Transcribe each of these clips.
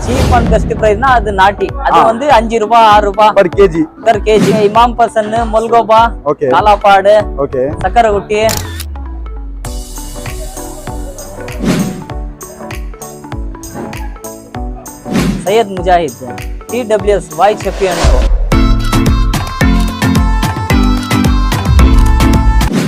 Cheap and best பிரைஸ்னா அது நாட்டி. அது வந்து 5 ரூபாய் 6 ரூபாய் per kg. per kg. Imam Pasand, Mulgoba, okay, Kalapadu, okay, Sakkarai Kutti, Syed Mujahid, TWS Y Shafi and co.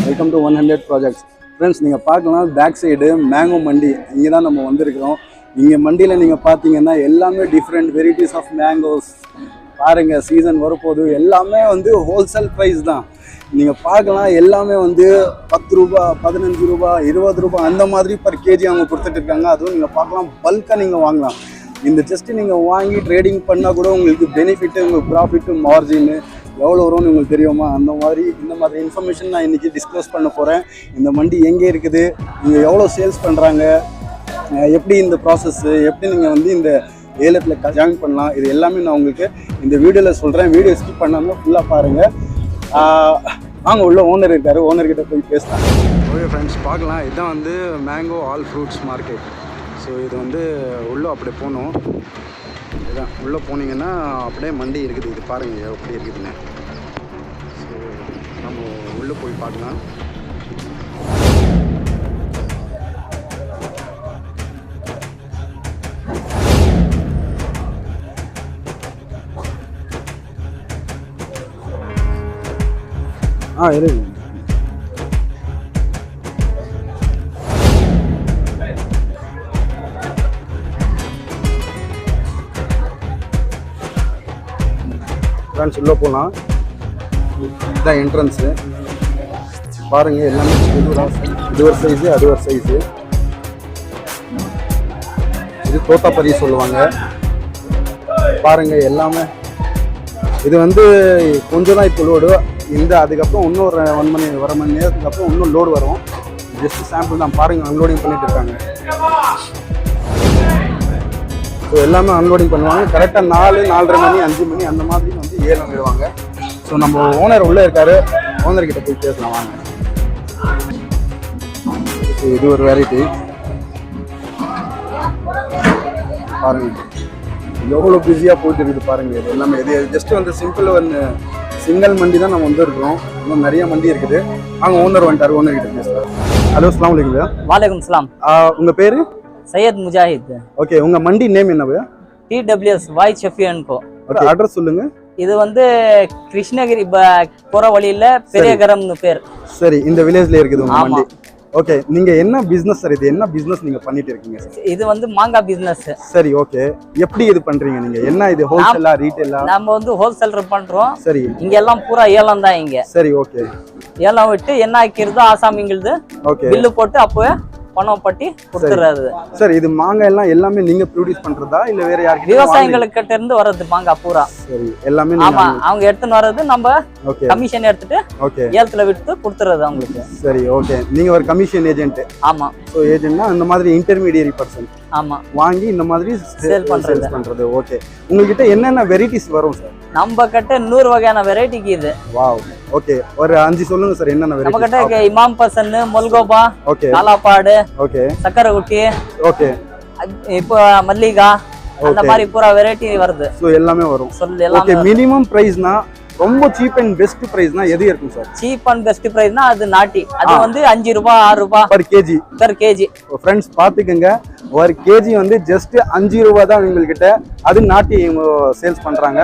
Welcome to 100 projects. Friends, நீங்கள் பார்க்கலாம் பேக் சைடு மேங்கோ மண்டி. இங்கே தான் நம்ம வந்திருக்கிறோம். இங்கே மண்டியில் நீங்கள் பார்த்தீங்கன்னா எல்லாமே டிஃப்ரெண்ட் வெரைட்டிஸ் ஆஃப் மேங்கோஸ். பாருங்கள், சீசன் வரப்போது. எல்லாமே வந்து ஹோல்சேல் ப்ரைஸ் தான். நீங்கள் பார்க்கலாம், எல்லாமே வந்து 10 ரூபா, 15 ரூபா, 20 ரூபா அந்த மாதிரி பர் கேஜி அவங்க கொடுத்துட்டு இருக்காங்க. அதுவும் நீங்கள் பார்க்கலாம், பல்காக நீங்கள் வாங்கலாம். இந்த ஜஸ்ட்டு நீங்கள் வாங்கி ட்ரேடிங் பண்ணால் கூட உங்களுக்கு பெனிஃபிட்டு, உங்களுக்கு ப்ராஃபிட்டு, மார்ஜின்னு எவ்வளோ வரும்னு உங்களுக்கு தெரியுமா? அந்த மாதிரி இந்த மாதிரி இன்ஃபர்மேஷன் நான் இன்றைக்கி டிஸ்கஸ் பண்ண போகிறேன். இந்த மண்டி எங்கே இருக்குது, நீங்கள் எவ்வளோ சேல்ஸ் பண்ணுறாங்க, எப்படி இந்த ப்ராசஸ்ஸு, எப்படி நீங்கள் வந்து இந்த ஏலத்தில் ஜாயின் பண்ணலாம், இது எல்லாமே நான் உங்களுக்கு இந்த வீடியோவில் சொல்கிறேன். வீடியோ ஸ்கிப் பண்ணாமல் ஃபுல்லாக பாருங்கள். வாங்க, உள்ள ஓனர் இருக்கார், ஓனர்கிட்ட போய் பேசலாம். ஓகே ஃப்ரெண்ட்ஸ், பார்க்கலாம். இதுதான் வந்து mango all fruits market. So இது வந்து உள்ளே அப்படியே போகணும். இதுதான் உள்ளே போனீங்கன்னா அப்படியே மண்டி இருக்குது. இது பாருங்கள் எப்படி இருக்குதுன்னு. ஸோ நம்ம உள்ளே போய் பார்க்கலாம். இருக்கு. ஃப்ரெண்ட்ஸ், உள்ளே போகலாம். இதுதான் என்ட்ரன்ஸு. பாருங்கள், எல்லாமே இது ஒரு சைஸு, அது ஒரு சைஸு. இது தோட்டாப்பரி சொல்லுவாங்க. பாருங்கள், எல்லாமே இது வந்து கொஞ்சம் தான் இப்போ லோடு. இந்த அதுக்கப்புறம் இன்னும் ஒரு 1 மணி நேரத்துக்கு அப்புறம் இன்னும் லோடு வரும். ஜஸ்ட் சாம்பிள் தான். பாருங்கள், அன்லோடிங் பண்ணிட்டு இருக்காங்க. ஸோ எல்லாமே அன்லோடிங் பண்ணுவாங்க. கரெக்டாக 4, 4:30 மணி, 5 மணி அந்த மாதிரி வந்து ஏலம் விடுவாங்க. ஸோ நம்ம ஓனர் உள்ளே இருக்காரு, ஓனர்கிட்ட போய் பேசலாம் வாங்க. ஸோ இது ஒரு வெரைட்டி. பாருங்கள் எவ்வளோ பிஸியாக போயிட்டு இருக்குது பாருங்கள். இது எல்லாமே இது ஜஸ்ட் வந்து சிங்கிள் மண்டி தான் நம்ம வந்து இருக்கிறோம். இன்னும் நிறைய மண்டி இருக்குது. அங்கே ஓனர் வந்துட்டார், ஓனர்கிட்ட பேசுகிறார். ஹலோ, அஸ்லாம் வலைக்கும். வாலைக்கும் சலாம். உங்கள் பேர்? சையத் முஜாஹித். ஓகே, உங்கள் மண்டி நேம் என்ன? TWS Y Shafi and co. Okay, address சொல்லுங்க. இது வந்து கிருஷ்ணகிரி போற வழியில பெரியகரம்னு பேர். சரி, இந்த வில்லேஜ்ல இருக்குது உங்க மண்டி. ஓகே, நீங்க என்ன பிசினஸ் சார்? இது என்ன பிசினஸ் நீங்க பண்ணிட்டு இருக்கீங்க சார்? இது வந்து மாங்கா பிசினஸ். சரி, ஓகே. எப்படி இது பண்றீங்க நீங்க? என்ன இது ஹோல்சேலா ரீட்டைலா? நாம வந்து ஹோல்சேலர் பண்றோம். சரி, இங்க எல்லாம் பூரா ஏலம் தான் இங்க. சரி, ஓகே. ஏலம் விட்டு என்ன ஆக்கிருதோ ஆசாமிங்களுது பில்லு போட்டு அப்பவே பணம் பட்டி கொடுத்துறாரு. சரி, இது மாங்காய் எல்லாம் எல்லாமே நீங்க ப்ரொடியூஸ் பண்றதா இல்ல வேற யாருக்கு? விவசாயிகளுக்கு கிட்ட இருந்து வர்றது மாங்காய் பூரா. சரி, எல்லாமே ஆமா, அவங்க எடுத்துன்னு வர்றது நம்ம கமிஷன் எடுத்துட்டு ஏலத்துல விட்டு கொடுத்துறது அவங்களுக்கு. சரி, ஓகே. நீங்க ஒரு கமிஷன் ஏஜென்ட்? ஆமா. சோ ஏஜென்ட்னா அந்த மாதிரி இன்டர்மீடியரி பர்சன். ஆமா, வாங்கி இந்த மாதிரி சேல் பண்றது. ஓகே, உங்ககிட்ட என்னென்ன வெரைட்டிஸ் வரும் சார்? நம்ம கிட்ட 100 வகையான வெரைட்டிக்கு இது. Wow, okay. ஒரு 5 சொல்லுங்க சார், என்னென்ன வெரைட்டி? நம்ம கிட்ட இமாம் பசன், முல்கோபா, காலாப்பாடு, ஓகே, சக்கரை குட்டி, ஓகே, இப்போ மல்லிகா, அந்த மாதிரி பூரா வெரைட்டி வருது. சோ எல்லாமே வரும். ஓகே, மினிமம் பிரைஸ்னா ரொம்ப சீப் அண்ட் பெஸ்ட் பிரைஸ்னா எது இருக்கும் சார்? சீப் அண்ட் பெஸ்ட் பிரைஸ்னா அது நாட்டி. அது வந்து 5 ரூபாய் 6 ரூபாய் per kg. ஃப்ரெண்ட்ஸ், பாத்துக்கங்க, ஒரு கேஜி வந்து ஜஸ்ட் 5 ரூபாய் தான் உங்ககிட்ட. அது நாட்டி சேல்ஸ் பண்றாங்க.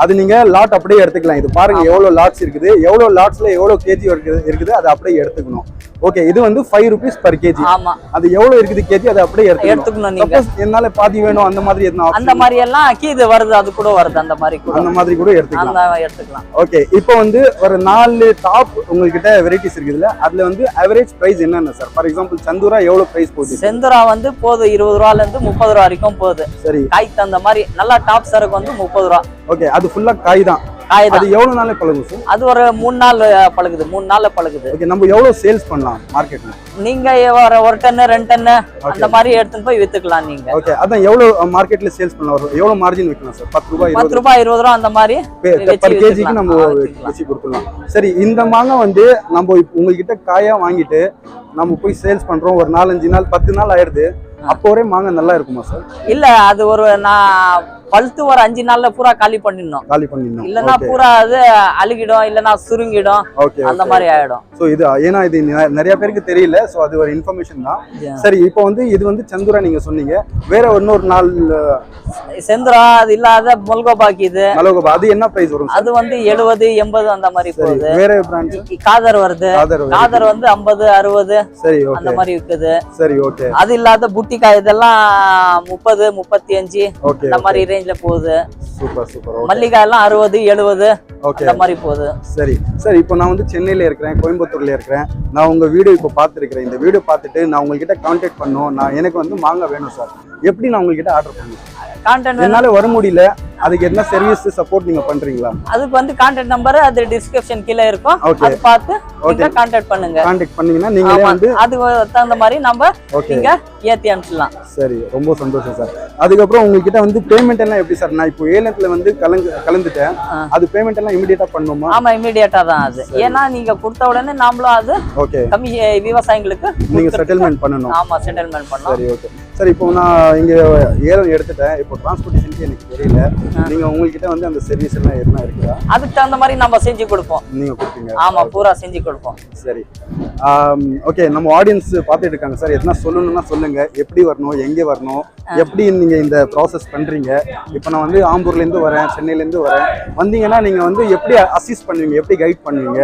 அது நீங்க லாட் அப்படியே எடுத்துக்கலாம். இது பாருங்க எவ்வளவு லாட்ஸ் இருக்குது, எவ்வளவு லாட்ஸ்ல எவ்வளவு கேஜி இருக்குது, அதை அப்படியே எடுத்துக்கணும். ஓகே, இது வந்து 5 rupees per kg. ஆமா, அது எவ்வளவு இருக்குது கேஜி, அதை அப்படியே எடுத்துக்கணும். நீங்க என்னால பாதி வேணும் அந்த மாதிரி எதுனா அந்த மாதிரி எல்லாம் இது வருது, அது கூட வருது. அந்த மாதிரி கூட எடுத்துக்கலாம். ஓகே, இப்போ வந்து ஒரு 4 டாப் உங்ககிட்ட வெரைட்டிஸ் இருக்குதுல, அதுல வந்து அவரேஜ் பிரைஸ் என்னென்ன சார்? ஃபார் எக்ஸாம்பிள் சந்துரா எவ்வளவு பிரைஸ் போகுது? செந்துரா வந்து போகுது 20 ரூபாயில இருந்து 30 ரூபா வரைக்கும் போகுது. சரி, காய்த்து அந்த மாதிரி நல்லா டாப் சரக்கு வந்து 30 ரூபா. ஓகே, அது ஃபுல்லா காய் தான். அது எவ்வளவு நாளே பழகும் சார்? அது ஒரு 3 நாள் பழகுது. 3 நாள்ல பழகுது. ஓகே, நம்ம எவ்வளவு சேல்ஸ் பண்ணலாம் மார்க்கெட்ல? நீங்க ஒரு டன் 2 டன் அந்த மாதிரி எடுத்துட்டு போய் வித்துக்கலாம் நீங்க. ஓகே, அதான் எவ்வளவு மார்க்கெட்ல சேல்ஸ் பண்ணலாம்? எவ்வளவு மார்ஜின் வைக்கலாம் சார்? 10 ரூபாய் 20 ரூபாய் அந்த மாதிரி per kg நம்ம வெச்சி கொடுக்கலாம். சரி, இந்த மாங்காய் வந்து நம்ம உங்ககிட்ட காயா வாங்கிட்டு நம்ம போய் சேல்ஸ் பண்றோம். ஒரு 4-5 நாள் 10 நாள் ஆயிடுது. அப்போ ஒரே மாங்காய் நல்லா இருக்குமா சார்? இல்ல அது ஒரு நான் பழுத்து ஒரு 5 நாள்ல பூரா காலி பண்ணிடணும். இல்லன்னா பூரா அது அழுகிடும், இல்லன்னா சுருங்கிடும், அந்த மாதிரி ஆயிடும். சோ இது ஏன்னா இது நிறைய பேருக்கு தெரியல, சோ அது ஒரு இன்ஃபர்மேஷன் தான். சரி, இப்போ வந்து இது வந்து சந்துரா நீங்க சொன்னீங்க, வேற இன்னொரு நாள் செந்துரா அது இல்லாத முல்கோபாக்கு இது மல்கோபா, அது என்ன பிரைஸ் வரும்? அது வந்து 70 80 அந்த மாதிரி போகுது. வேற பிராண்ட் காதர் வருது, காதர் வந்து 50 60 சரி அந்த மாதிரி இருக்குது. சரி ஓகே. அது இல்லாத புட்டிக்காய் இதெல்லாம் 30 35 அந்த மாதிரி ரேஞ்ச்ல போகுது. Super super. மல்லிகா எல்லாம் 60 70 அந்த மாதிரி போகுது. சரி சார், இப்போ நான் வந்து சென்னையில இருக்கிறேன், கோயம்புத்தூர்ல இருக்கிறேன். நான் உங்க வீடியோ இப்போ பார்த்துருக்கிறேன். இந்த வீடியோ பார்த்துட்டு நான் உங்ககிட்ட கான்டாக்ட் பண்ணணும், நான் எனக்கு வந்து மாங்காய் வேணும் சார், எப்படி நான் உங்ககிட்ட ஆர்டர் பண்ணுவேன்? கான்டாக்ட் என்னால வர முடியல, அதுக்கு என்ன சர்வீஸ் சப்போர்ட் நீங்க பண்றீங்களா? அதுக்கு வந்து கான்டாக்ட் நம்பர் அது டிஸ்கிரிப்ஷன் கீழ இருக்கும், அது பார்த்து நீங்க கான்டாக்ட் பண்ணுங்க. கான்டாக்ட் பண்ணீங்கன்னா நீங்களே வந்து அதுக்கு தகுந்த மாதிரி நம்ம நீங்க ஏத்தி அனுப்பலாம். சரி, ரொம்ப சந்தோஷம் சார். அதுக்கப்புறம் உங்ககிட்ட வந்து பேமெண்ட் எல்லாம் எப்படி சார்? நான் இப்போ ஏலத்துல வந்து கலந்துட்டேன், அது பேமெண்ட் எல்லாம் இமிடியேட்டா பண்ணுமா? ஆமா, இமிடியேட்டா தான் அது. ஏன்னா நீங்க கொடுத்த உடனே நாமளும் அது கம்மி விவசாயிகளுக்கு நீங்க செட்டில்மெண்ட் பண்ணணும். ஆமா, செட்டில்மெண்ட் பண்ணணும். சரி ஓகே சார். இப்போ நான் இங்க ஏலம் எடுத்துட்டேன், இப்போ டிரான்ஸ்போர்ட்டேஷனுக்கு எனக்கு தெரியல, நீங்க உங்ககிட்ட வந்து அந்த சர்வீஸ் எல்லாம் என்ன இருக்குதா? அதுக்கு தகுந்த மாதிரி நம்ம செஞ்சு கொடுப்போம். நீங்க கொடுப்பீங்க? ஆமா, பூரா செஞ்சு கொடுப்போம். சரி ஓகே. நம்ம ஆடியன்ஸ் பார்த்துட்டு இருக்காங்க சார், எதனா சொல்லணும்னா சொல்லுங்க, எப்படி வரணும், எங்கே வரணும், எப்படி நீங்க இந்த ப்ராசஸ் பண்றீங்க? இப்போ நான் வந்து ஆம்பூர்ல இருந்து வரேன், சென்னையில இருந்து வரேன், வந்தீங்கன்னா நீங்க வந்து எப்படி அசிஸ்ட் பண்ணுவீங்க, எப்படி கைட் பண்ணுவீங்க?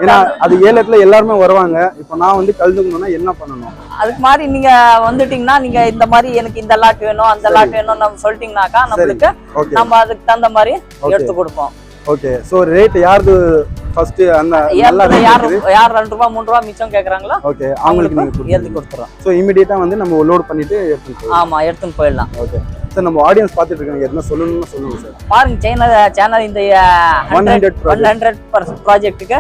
ஏன்னா அது ஏலத்துல எல்லாருமே வருவாங்க, இப்போ நான் வந்து கலந்துக்கணும்னா என்ன பண்ணணும்? அதுக்கு மாதிரி நீங்க வந்துட்டீங்கன்னா, நீங்க இந்த மாதிரி எனக்கு இந்த லாட் வேணும் அந்த லாட் வேணும் நம்ம சொல்லிட்டீங்கன்னாக்கா நம்மளுக்கு நம்ம அதுக்கு தகுந்த மாதிரி எடுத்து கொடுப்போம். ஓகே. சோ ரேட் யாரு ஃபர்ஸ்ட் அந்த யார் 2 ரூபாய் 3 ரூபாய் மிச்சம் கேக்குறாங்களோ ஓகே அவங்களுக்கு நீங்க எடுத்து கொடுத்துறோம். சோ இமிடியேட்டா வந்து நம்ம லோட் பண்ணிட்டு எடுத்து ஆமா எடுத்து போயிடலாம். ஓகே சார், நம்ம ஆடியன்ஸ் பார்த்துட்டு இருக்காங்க, என்ன சொல்லணும்னு சொல்லுங்க சார். பாருங்க, சேனல் இந்த 100% ப்ராஜெக்ட்டுக்கு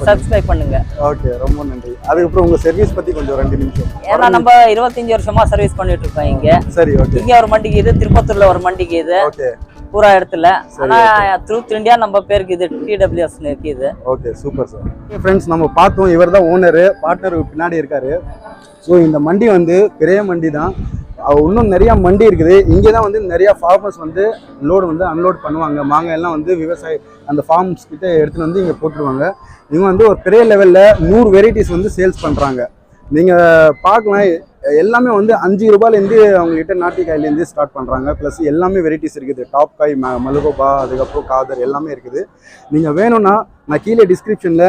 சப்ஸ்கிரைப் பண்ணுங்க. ஓகே, ரொம்ப நன்றி. அதுக்கப்புறம் உங்க சர்வீஸ் பத்தி கொஞ்சம் 2 நிமிஷம். ஏன்னா நம்ம 25 வருஷமா சர்வீஸ் பண்ணிட்டு இருக்கோம் இங்க. சரி ஓகே. இங்க ஒரு மண்டிக்கு இது, திருப்பத்தூர்ல ஒரு மண்டிக்கு இது, ஓகே பூரா இடத்துல. ஆனா த்ரூத் இந்தியா நம்ம பேருக்கு இது TWS இருக்குது. Okay super sir. ஃப்ரெண்ட்ஸ், நம்ம பார்த்தோம், இவர் தான் ஓனர், பார்ட்னர் பின்னாடி இருக்காரு. ஸோ இந்த மண்டி வந்து பெரிய மண்டி தான், இன்னும் நிறைய மண்டி இருக்குது. இங்கே தான் வந்து நிறைய ஃபார்மர்ஸ் வந்து லோடு வந்து அன்லோட் பண்ணுவாங்க. மாங்காய் எல்லாம் வந்து விவசாயி அந்த ஃபார்ம்ஸ் கிட்ட எடுத்துகிட்டு வந்து இங்கே போட்டுருவாங்க. இவங்க வந்து ஒரு பெரிய லெவலில் 100 வெரைட்டிஸ் வந்து சேல்ஸ் பண்ணுறாங்க. நீங்கள் பார்க்கலாம், எல்லாமே வந்து 5 ரூபாயிலேருந்து அவங்ககிட்ட நாட்டிக்காயிலேருந்து ஸ்டார்ட் பண்ணுறாங்க. ப்ளஸ் எல்லாமே வெரைட்டிஸ் இருக்குது, டாப் காய், மல்கோபா, அதுக்கப்புறம் காதர் எல்லாமே இருக்குது. நீங்கள் வேணும்னா நான் கீழே டிஸ்கிரிப்ஷனில்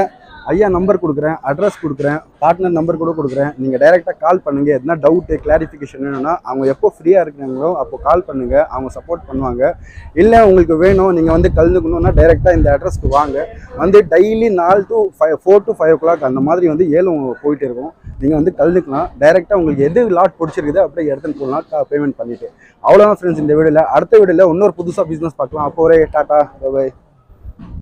ஐயா நம்பர் கொடுக்குறேன், அட்ரஸ் கொடுக்குறேன், பார்ட்னர் நம்பர் கூட கொடுக்குறேன். நீங்கள் டைரெக்டாக கால் பண்ணுங்கள். எதுனா டவுட்டு கிளாரிஃபிகேஷன் வேணும்னா அவங்க எப்போ ஃப்ரீயாக இருக்கிறாங்களோ அப்போ கால் பண்ணுங்கள், அவங்க சப்போர்ட் பண்ணுவாங்க. இல்லை உங்களுக்கு வேணும், நீங்கள் வந்து கலந்துக்கணுன்னா டைரெக்டாக இந்த அட்ரஸ்க்கு வாங்க. வந்து டெய்லி 4 to 5 o'clock அந்த மாதிரி வந்து ஏலம் போயிட்டு இருக்கும். நீங்கள் வந்து கலந்துக்கலாம். டைரெக்டாக உங்களுக்கு எது லாட் பிடிச்சிருக்குது அப்படியே எடுத்துன்னு போகலாம் பேமெண்ட் பண்ணிவிட்டு. அவ்வளோதான் ஃப்ரெண்ட்ஸ் இந்த வீடியோவில். அடுத்த வீடியோவில் இன்னொரு புதுசாக பிஸ்னஸ் பார்க்கலாம். அப்போ ஒரே டாட்டா பை.